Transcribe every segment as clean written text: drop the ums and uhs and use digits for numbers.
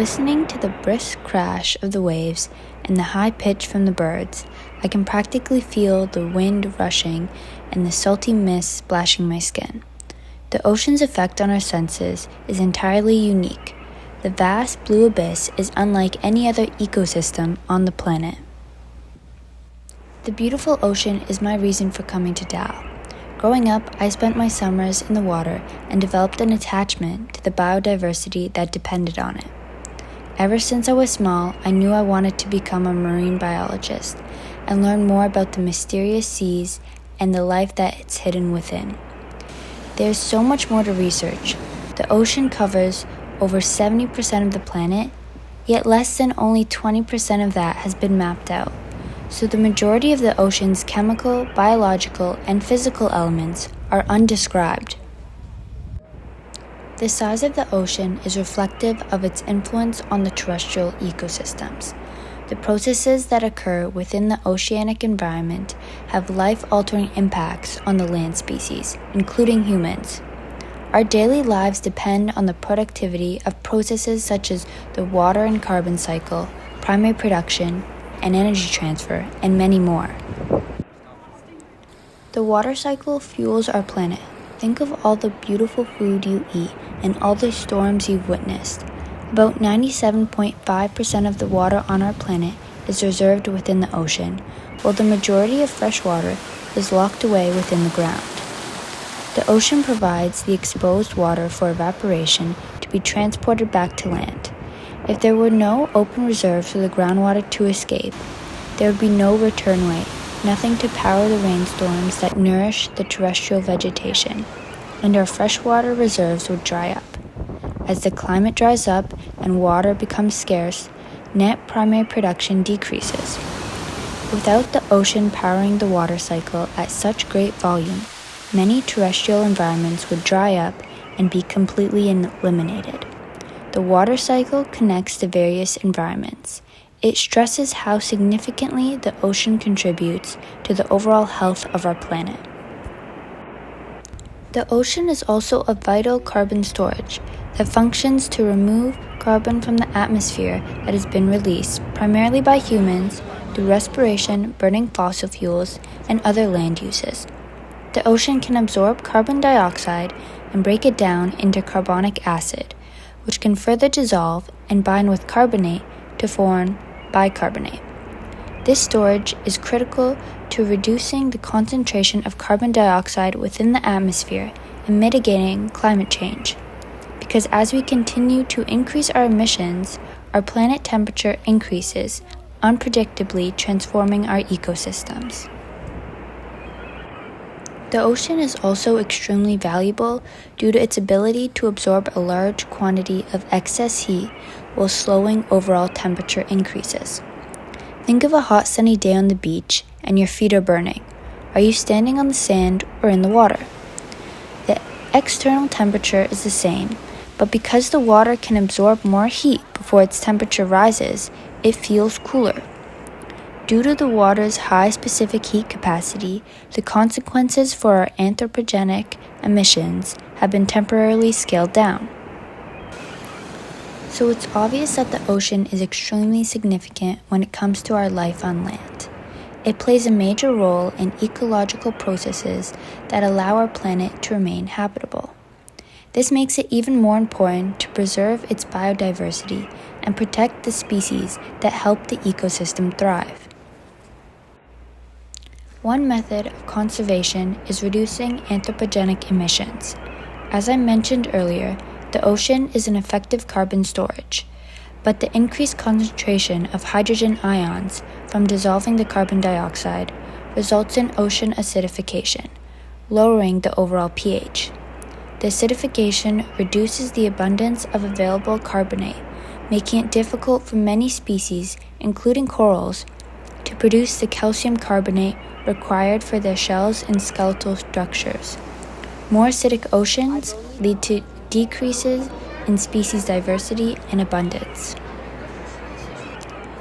Listening to the brisk crash of the waves and the high pitch from the birds, I can practically feel the wind rushing and the salty mist splashing my skin. The ocean's effect on our senses is entirely unique. The vast blue abyss is unlike any other ecosystem on the planet. The beautiful ocean is my reason for coming to Tao. Growing up, I spent my summers in the water and developed an attachment to the biodiversity that depended on it. Ever since I was small, I knew I wanted to become a marine biologist and learn more about the mysterious seas and the life that is hidden within. There's so much more to research. The ocean covers over 70% of the planet, yet less than only 20% of that has been mapped out. So the majority of the ocean's chemical, biological, and physical elements are undescribed. The size of the ocean is reflective of its influence on the terrestrial ecosystems. The processes that occur within the oceanic environment have life-altering impacts on the land species, including humans. Our daily lives depend on the productivity of processes such as the water and carbon cycle, primary production, and energy transfer, and many more. The water cycle fuels our planet. Think of all the beautiful food you eat and all the storms you've witnessed. About 97.5% of the water on our planet is reserved within the ocean, while the majority of fresh water is locked away within the ground. The ocean provides the exposed water for evaporation to be transported back to land. If there were no open reserves for the groundwater to escape, there would be no return way, nothing to power the rainstorms that nourish the terrestrial vegetation, and our freshwater reserves would dry up. As the climate dries up and water becomes scarce, net primary production decreases. Without the ocean powering the water cycle at such great volume, many terrestrial environments would dry up and be completely eliminated. The water cycle connects to various environments. It stresses how significantly the ocean contributes to the overall health of our planet. The ocean is also a vital carbon storage that functions to remove carbon from the atmosphere that has been released primarily by humans through respiration, burning fossil fuels, and other land uses. The ocean can absorb carbon dioxide and break it down into carbonic acid, which can further dissolve and bind with carbonate to form bicarbonate. This storage is critical to reducing the concentration of carbon dioxide within the atmosphere and mitigating climate change. Because as we continue to increase our emissions, our planet temperature increases, unpredictably transforming our ecosystems. The ocean is also extremely valuable due to its ability to absorb a large quantity of excess heat while slowing overall temperature increases. Think of a hot sunny day on the beach and your feet are burning. Are you standing on the sand or in the water? The external temperature is the same, but because the water can absorb more heat before its temperature rises, it feels cooler. Due to the water's high specific heat capacity, the consequences for our anthropogenic emissions have been temporarily scaled down. So it's obvious that the ocean is extremely significant when it comes to our life on land. It plays a major role in ecological processes that allow our planet to remain habitable. This makes it even more important to preserve its biodiversity and protect the species that help the ecosystem thrive. One method of conservation is reducing anthropogenic emissions. As I mentioned earlier, the ocean is an effective carbon storage, but the increased concentration of hydrogen ions from dissolving the carbon dioxide results in ocean acidification, lowering the overall pH. The acidification reduces the abundance of available carbonate, making it difficult for many species, including corals, to produce the calcium carbonate required for their shells and skeletal structures. More acidic oceans lead to decreases in species diversity and abundance.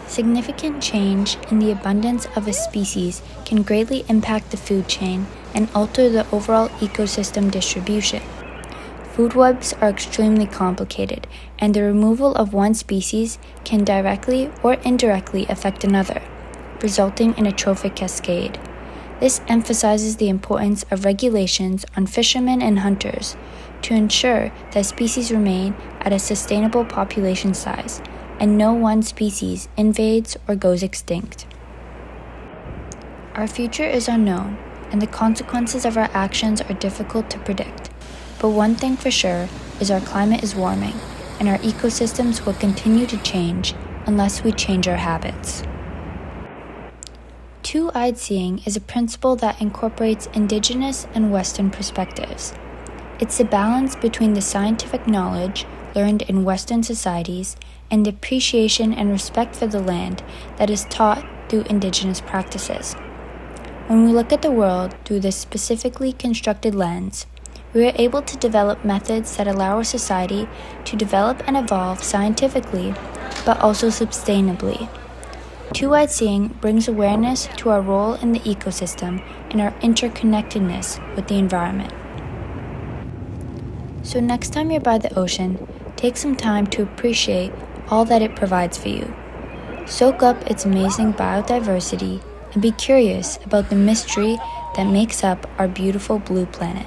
Significant change in the abundance of a species can greatly impact the food chain and alter the overall ecosystem distribution. Food webs are extremely complicated, and the removal of one species can directly or indirectly affect another, resulting in a trophic cascade. This emphasizes the importance of regulations on fishermen and hunters to ensure that species remain at a sustainable population size and no one species invades or goes extinct. Our future is unknown, and the consequences of our actions are difficult to predict. But one thing for sure is our climate is warming, and our ecosystems will continue to change unless we change our habits. Two-eyed seeing is a principle that incorporates indigenous and Western perspectives. It's the balance between the scientific knowledge learned in Western societies and the appreciation and respect for the land that is taught through indigenous practices. When we look at the world through this specifically constructed lens, we are able to develop methods that allow our society to develop and evolve scientifically, but also sustainably. Two-eyed seeing brings awareness to our role in the ecosystem and our interconnectedness with the environment. So next time you're by the ocean, take some time to appreciate all that it provides for you. Soak up its amazing biodiversity and be curious about the mystery that makes up our beautiful blue planet.